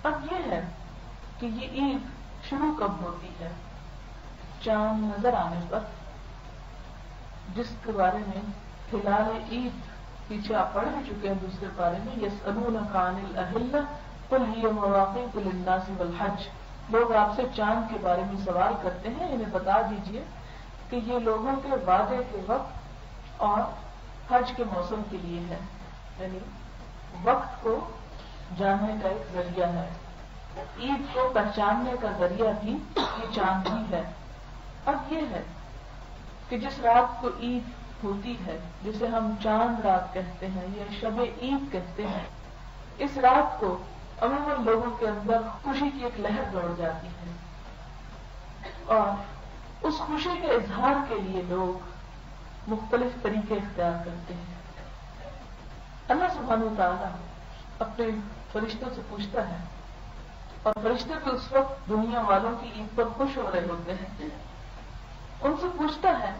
اب یہ ہے کہ یہ عید شروع کب ہوتی ہے؟ چاند نظر آنے پر، جس کے بارے میں ہلال عید پیچھے آپ پڑھ بھی چکے ہیں دوسرے بارے میں، یسألونک عن الأہلة قل هی مواقیت للناس والحج. لوگ آپ سے چاند کے بارے میں سوال کرتے ہیں، انہیں بتا دیجئے کہ یہ لوگوں کے وعدے کے وقت اور حج کے موسم کے لیے ہے، یعنی وقت کو جاننے کا ایک ذریعہ ہے. عید کو پہچاننے کا ذریعہ بھی یہ چاند ہی ہے. اب یہ ہے کہ جس رات کو عید ہوتی ہے، جسے ہم چاند رات کہتے ہیں یا شب عید کہتے ہیں، اس رات کو عموماً لوگوں کے اندر خوشی کی ایک لہر دوڑ جاتی ہے، اور اس خوشی کے اظہار کے لیے لوگ مختلف طریقے اختیار کرتے ہیں. اللہ سبحانہ وتعالیٰ اپنے فرشتوں سے پوچھتا ہے، اور فرشتے تو اس وقت دنیا والوں کی عید پر خوش ہو رہے ہوتے ہیں، ان سے پوچھتا ہے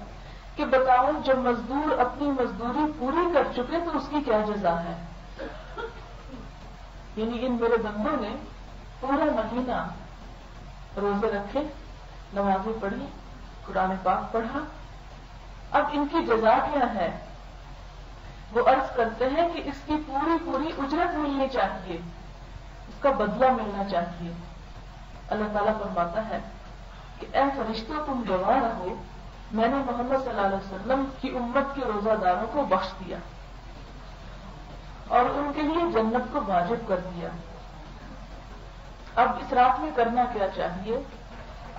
کہ بتاؤ جب مزدور اپنی مزدوری پوری کر چکے تو اس کی کیا جزا ہے؟ یعنی ان میرے بندوں نے پورا مہینہ روزے رکھے، نمازیں پڑھی، قرآن پاک پڑھا، اب ان کی جزا کیا ہے؟ وہ عرض کرتے ہیں کہ اس کی پوری پوری اجرت ملنی چاہیے، اس کا بدلہ ملنا چاہیے. اللہ تعالیٰ فرماتا ہے کہ اے فرشتوں تم گواہ رہو، میں نے محمد صلی اللہ علیہ وسلم کی امت کے روزہ داروں کو بخش دیا اور ان کے لیے جنت کو واجب کر دیا. اب اس رات میں کرنا کیا چاہیے؟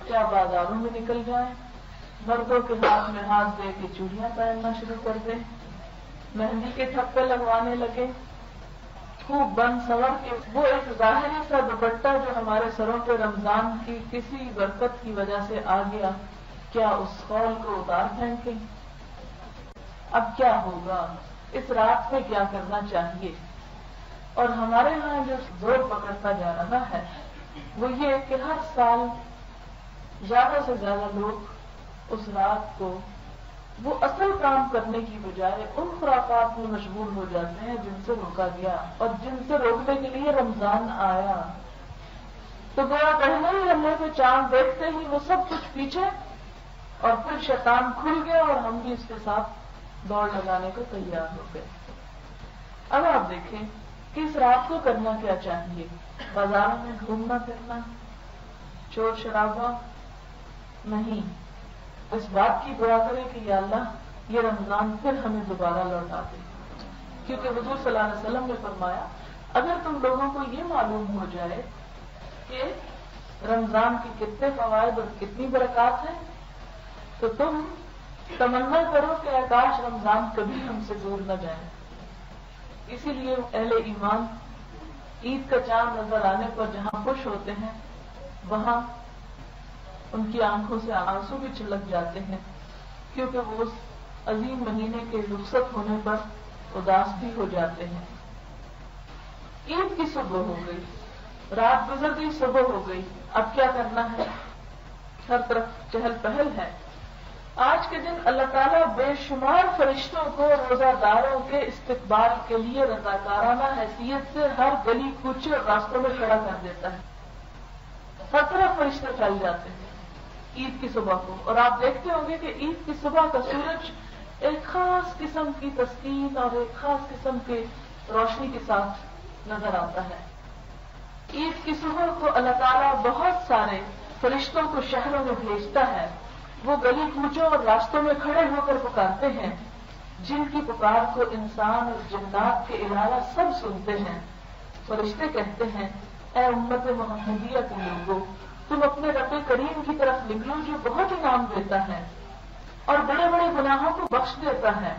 کیا بازاروں میں نکل جائیں، مردوں کے ہاتھ میں ہاتھ دے کے چوڑیاں پہننا شروع کر دیں، مہندی کے ٹھپے لگوانے لگے، خوب بن سنور کے وہ ایک ظاہری سا دوپٹہ جو ہمارے سروں پہ رمضان کی کسی برکت کی وجہ سے آ گیا، کیا اس خول کو اتار پھینکیں؟ اب کیا ہوگا؟ اس رات میں کیا کرنا چاہیے؟ اور ہمارے ہاں جو زور پکڑتا جا رہا ہے وہ یہ کہ ہر سال زیادہ سے زیادہ لوگ اس رات کو وہ اصل کام کرنے کی بجائے ان خرافات میں مشغول ہو جاتے ہیں جن سے روکا گیا اور جن سے روکنے کے لیے رمضان آیا. تو گویا پہلے ہی اللہ کے چاند دیکھتے ہی وہ سب کچھ پیچھے، اور پھر شیطان کھل گیا اور ہم بھی اس کے ساتھ دوڑ لگانے کو تیار ہو گئے. اب آپ دیکھیں کہ اس رات کو کرنا کیا چاہیے؟ بازاروں میں گھومنا پھرنا، شور شرابہ نہیں، اس بات کی دعا کریں کہ یا اللہ یہ رمضان پھر ہمیں دوبارہ لوٹا دے. کیونکہ حضور صلی اللہ علیہ وسلم نے فرمایا اگر تم لوگوں کو یہ معلوم ہو جائے کہ رمضان کی کتنے فوائد اور کتنی برکات ہیں تو تم تمنا کرو کہ کاش رمضان کبھی ہم سے دور نہ جائے. اسی لیے اہل ایمان عید کا چاند نظر آنے پر جہاں خوش ہوتے ہیں وہاں ان کی آنکھوں سے آنسو بھی چھلک جاتے ہیں، کیونکہ وہ اس عظیم مہینے کے رخصت ہونے پر اداس بھی ہو جاتے ہیں. عید کی صبح ہو گئی، رات گزر گئی، صبح ہو گئی، اب کیا کرنا ہے؟ ہر طرف چہل پہل ہے. آج کے دن اللہ تعالیٰ بے شمار فرشتوں کو روزہ داروں کے استقبال کے لیے رضاکارانہ حیثیت سے ہر گلی کوچے اور راستوں میں کھڑا کر دیتا ہے. ہر طرف فرشتے پھیل جاتے ہیں عید کی صبح کو، اور آپ دیکھتے ہوں گے کہ عید کی صبح کا سورج ایک خاص قسم کی تسکین اور ایک خاص قسم کے روشنی کے ساتھ نظر آتا ہے. عید کی صبح کو اللہ تعالیٰ بہت سارے فرشتوں کو شہروں میں بھیجتا ہے. وہ گلی کوچوں اور راستوں میں کھڑے ہو کر پکارتے ہیں، جن کی پکار کو انسان اور جنات کے علاوہ سب سنتے ہیں. فرشتے کہتے ہیں اے امت محمدیہ کے لوگوں، تم اپنے رب کریم کی طرف نکلو جو بہت انعام دیتا ہے اور بڑے بڑے گناہوں کو بخش دیتا ہے.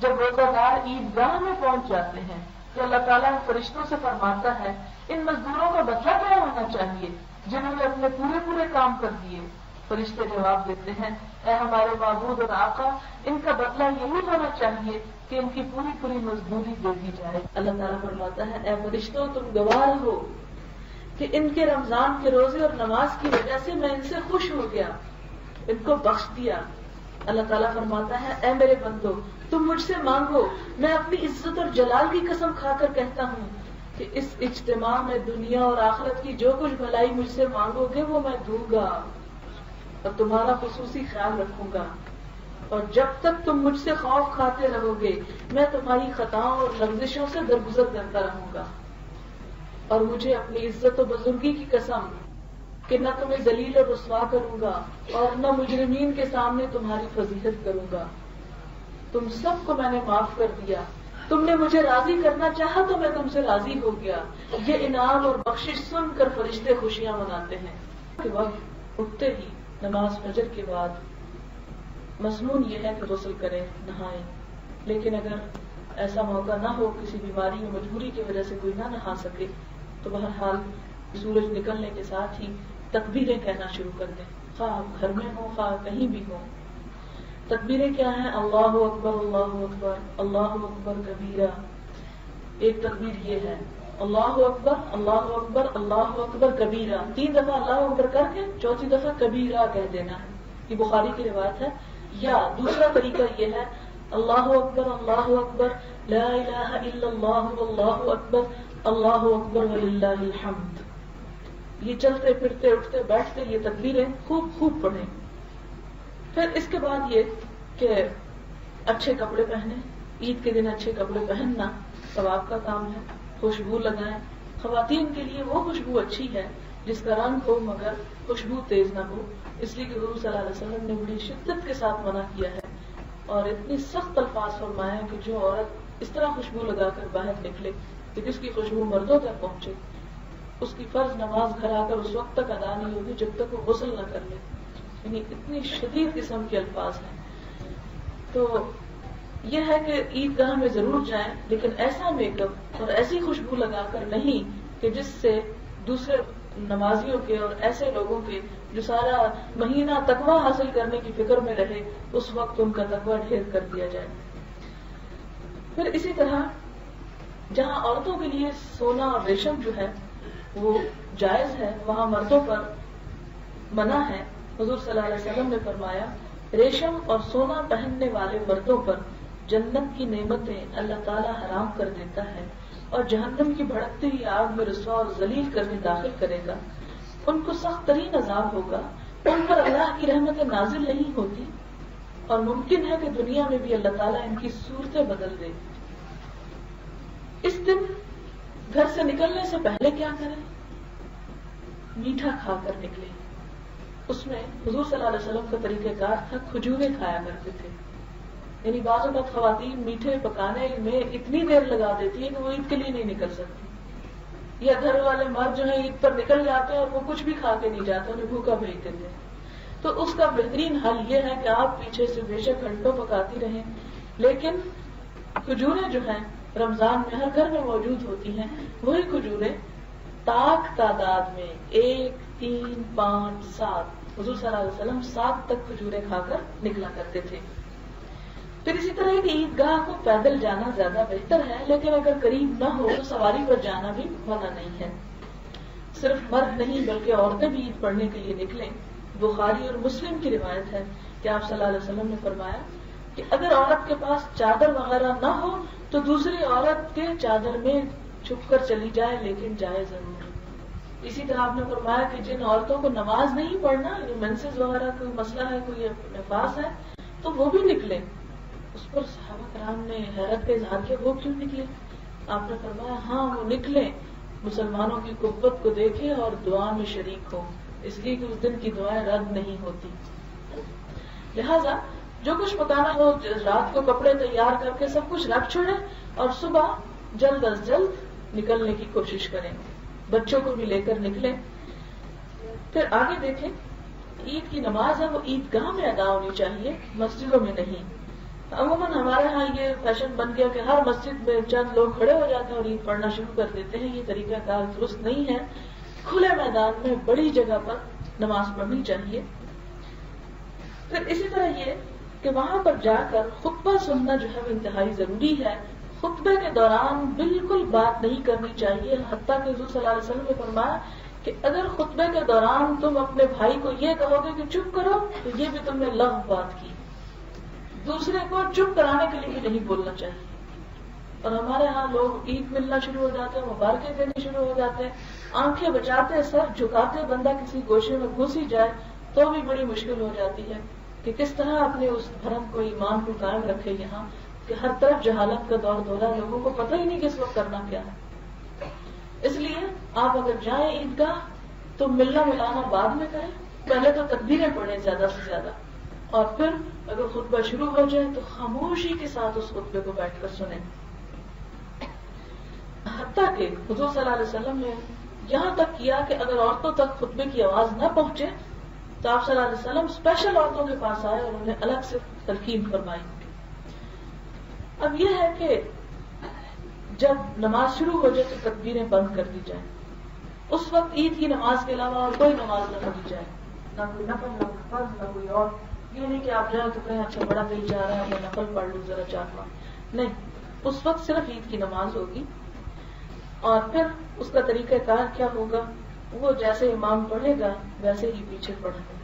جب روزہ دار عیدگاہ میں پہنچ جاتے ہیں تو اللہ تعالیٰ فرشتوں سے فرماتا ہے ان مزدوروں کا بدلہ کیا ہونا چاہیے جنہوں نے اپنے پورے پورے کام کر دیے. فرشتے جواب دیتے ہیں اے ہمارے معبود اور آقا، ان کا بدلہ یہی ہونا چاہیے کہ ان کی پوری پوری مزدوری دے دی جائے. اللہ تعالیٰ فرماتا ہے اے فرشتوں تم گواہ ہو کہ ان کے رمضان کے روزے اور نماز کی وجہ سے میں ان سے خوش ہو گیا، ان کو بخش دیا. اللہ تعالیٰ فرماتا ہے اے میرے بندو تم مجھ سے مانگو، میں اپنی عزت اور جلال کی قسم کھا کر کہتا ہوں کہ اس اجتماع میں دنیا اور آخرت کی جو کچھ بھلائی مجھ سے مانگو گے وہ میں دوں گا اور تمہارا خصوصی خیال رکھوں گا، اور جب تک تم مجھ سے خوف کھاتے رہو گے میں تمہاری خطاؤں اور لغزشوں سے درگزر کرتا رہوں گا، اور مجھے اپنی عزت و بزرگی کی قسم کہ نہ تمہیں ذلیل اور رسوا کروں گا اور نہ مجرمین کے سامنے تمہاری فضیحت کروں گا۔ تم سب کو میں نے معاف کر دیا، تم نے مجھے راضی کرنا چاہا تو میں تم سے راضی ہو گیا۔ یہ انعام اور بخشش سن کر فرشتے خوشیاں مناتے ہیں۔ کے وقت اٹھتے ہی نماز فجر کے بعد مسنون یہ ہے کہ غسل کریں، نہائیں، لیکن اگر ایسا موقع نہ ہو، کسی بیماری یا مجبوری کی وجہ سے کوئی نہ نہا سکے، تو بہرحال سورج نکلنے کے ساتھ ہی تکبیریں کہنا شروع کر دیں، خواہ آپ گھر میں ہوں خواہ کہیں بھی ہوں۔ تکبیریں کیا ہیں؟ اللہ اکبر اللہ اکبر اللہ اکبر کبیرہ۔ ایک تکبیر یہ ہے اللہ اکبر اللہ اکبر اللہ اکبر کبیرہ، 3 دفعہ اللہ اکبر کر کے 4تھی دفعہ کبیرہ کہہ دینا ہے، یہ بخاری کی روایت ہے۔ یا دوسرا طریقہ یہ ہے اللہ اکبر لا الہ الا اللہ واللہ اکبر اللہ اکبر وللہ الحمد۔ یہ چلتے پھرتے اٹھتے بیٹھتے یہ تکبیریں خوب پڑھیں۔ پھر اس کے بعد یہ کہ اچھے کپڑے پہنے، عید کے دن اچھے کپڑے پہننا ثواب کا کام ہے۔ خوشبو لگائیں، خواتین کے لیے وہ خوشبو اچھی ہے جس کا رنگ ہو مگر خوشبو تیز نہ ہو، اس لیے کہ حضور صلی اللہ علیہ وسلم نے بڑی شدت کے ساتھ منع کیا ہے اور اتنی سخت الفاظ فرمایا کہ جو عورت اس طرح خوشبو لگا کر باہر نکلے کہ جس کی خوشبو مردوں تک پہنچے، اس کی فرض نماز گھر آ کر اس وقت تک ادا نہیں ہوگی جب تک وہ غسل نہ کر لے، یعنی اتنی شدید قسم کے الفاظ ہیں۔ تو یہ ہے کہ عید گاہ میں ضرور جائیں، لیکن ایسا میک اپ اور ایسی خوشبو لگا کر نہیں کہ جس سے دوسرے نمازیوں کے اور ایسے لوگوں کے جو سارا مہینہ تقویٰ حاصل کرنے کی فکر میں رہے، اس وقت ان کا تقویٰ ڈھیر کر دیا جائے۔ پھر اسی طرح جہاں عورتوں کے لیے سونا اور ریشم جو ہے وہ جائز ہے، وہاں مردوں پر منع ہے۔ حضور صلی اللہ علیہ وسلم نے فرمایا ریشم اور سونا پہننے والے مردوں پر جنت کی نعمتیں اللہ تعالیٰ حرام کر دیتا ہے اور جہنم کی بھڑکتی ہوئی آگ میں رسوا اور ذلیل کرنے داخل کرے گا۔ ان کو سخت ترین عذاب ہوگا، ان پر اللہ کی رحمتیں نازل نہیں ہوتی اور ممکن ہے کہ دنیا میں بھی اللہ تعالیٰ ان کی صورتیں بدل دے۔ اس دن گھر سے نکلنے سے پہلے کیا کریں؟ میٹھا کھا کر نکلیں۔ اس میں حضور صلی اللہ علیہ وسلم کا طریقہ کار تھا، کھجوریں کھایا کرتے تھے، یعنی بعض اوقات خواتین میٹھے پکانے میں اتنی دیر لگا دیتی ہے کہ وہ عید کے لیے نہیں نکل سکتی، یا گھر والے مرد جو ہیں عید پر نکل جاتے ہیں اور وہ کچھ بھی کھا کے نہیں جاتے، انہیں بھوکا بھیج دیتے ہیں۔ تو اس کا بہترین حل یہ ہے کہ آپ پیچھے سے بے شک گھنٹوں پکاتی رہیں، لیکن کھجوریں جو ہیں رمضان میں ہر گھر میں موجود ہوتی ہیں، وہی کھجوریں تاک تعداد میں 1 3 5 7 حضور صلی اللہ علیہ وسلم 7 تک کھجوریں کھا کر نکلا کرتے تھے۔ پھر اسی طرح کہ عیدگاہ کو پیدل جانا زیادہ بہتر ہے، لیکن اگر قریب نہ ہو تو سواری پر جانا بھی منع نہیں ہے۔ صرف مرد نہیں بلکہ عورتیں بھی عید پڑھنے کے لیے نکلیں۔ بخاری اور مسلم کی روایت ہے کہ آپ صلی اللہ علیہ وسلم نے فرمایا کہ اگر عورت کے پاس چادر وغیرہ نہ ہو تو دوسری عورت کے چادر میں چھپ کر چلی جائے، لیکن جائے ضرور۔ اسی طرح آپ نے فرمایا کہ جن عورتوں کو نماز نہیں پڑھنا، مینسز وغیرہ کوئی مسئلہ ہے، کوئی نفاس ہے، تو وہ بھی نکلیں۔ اس پر صحابہ کرام نے حیرت کا اظہار کیا، وہ کیوں نکلے؟ آپ نے فرمایا ہاں وہ نکلیں، مسلمانوں کی قوت کو دیکھیں اور دعا میں شریک ہوں، اس لیے کہ اس دن کی دعائیں رد نہیں ہوتی۔ لہذا جو کچھ پکانا ہو رات کو کپڑے تیار کر کے سب کچھ رکھ چھوڑیں اور صبح جلد از جلد نکلنے کی کوشش کریں، بچوں کو بھی لے کر نکلیں۔ پھر آگے دیکھیں، عید کی نماز ہے وہ عید گاہ میں ادا ہونی چاہیے، مسجدوں میں نہیں۔ عموماً ہمارے ہاں یہ فیشن بن گیا کہ ہر مسجد میں چند لوگ کھڑے ہو جاتے ہیں اور عید پڑھنا شروع کر دیتے ہیں، یہ طریقہ کار درست نہیں ہے۔ کھلے میدان میں بڑی جگہ پر نماز پڑھنی چاہیے۔ پھر اسی طرح یہ کہ وہاں پر جا کر خطبہ سننا جو ہے وہ انتہائی ضروری ہے۔ خطبے کے دوران بالکل بات نہیں کرنی چاہیے، حتیٰ کہ حضور صلی اللہ علیہ وسلم نے فرمایا کہ اگر خطبے کے دوران تم اپنے بھائی کو یہ کہو گے کہ چپ کرو تو یہ بھی تم نے لغو بات کی۔ دوسرے کو چپ کرانے کے لیے بھی نہیں بولنا چاہیے، اور ہمارے ہاں لوگ عید ملنا شروع ہو جاتے ہیں، مبارکیں دینے شروع ہو جاتے ہیں، آنکھیں بچاتے، سر جھکاتے، بندہ کسی گوشے میں گھس ہی جائے تو بھی بڑی مشکل ہو جاتی ہے کہ کس طرح اپنے اس دھرم کو، ایمان کو قائم رکھے یہاں کہ ہر طرف جہالت کا دور دورہ، لوگوں کو پتہ ہی نہیں کہ اس وقت کرنا کیا ہے۔ اس لیے آپ اگر جائیں عیدگاہ تو ملنا ملانا بعد میں کریں، پہلے تو تکبیریں پڑھیں زیادہ سے زیادہ، اور پھر اگر خطبہ شروع ہو جائے تو خاموشی کے ساتھ اس خطبے کو بیٹھ کر سنیں۔ حتیٰ کہ حضور صلی اللہ علیہ وسلم نے یہاں تک کیا کہ اگر عورتوں تک خطبے کی آواز نہ پہنچے تو آپ صلی اللہ علیہ وسلم اسپیشل عورتوں کے پاس آئے اور انہیں الگ سے تلقین فرمائی۔ اب یہ ہے کہ جب نماز شروع ہو جائے تو تکبیریں بند کر دی جائیں، اس وقت عید کی نماز کے علاوہ اور کوئی نماز نہ پڑھی جائے، نہ کوئی نفل، نہ کوئی فرض، نہ کوئی اور۔ یہ نہیں کہ آپ جائیں تو کہیں اچھا بڑا دل جا رہا ہے میں نفل پڑھ لوں ذرا 4 نہیں، اس وقت صرف عید کی نماز ہوگی۔ اور پھر اس کا طریقہ کار کیا ہوگا، وہ جیسے امام پڑھے گا ویسے ہی پیچھے پڑھیں گے۔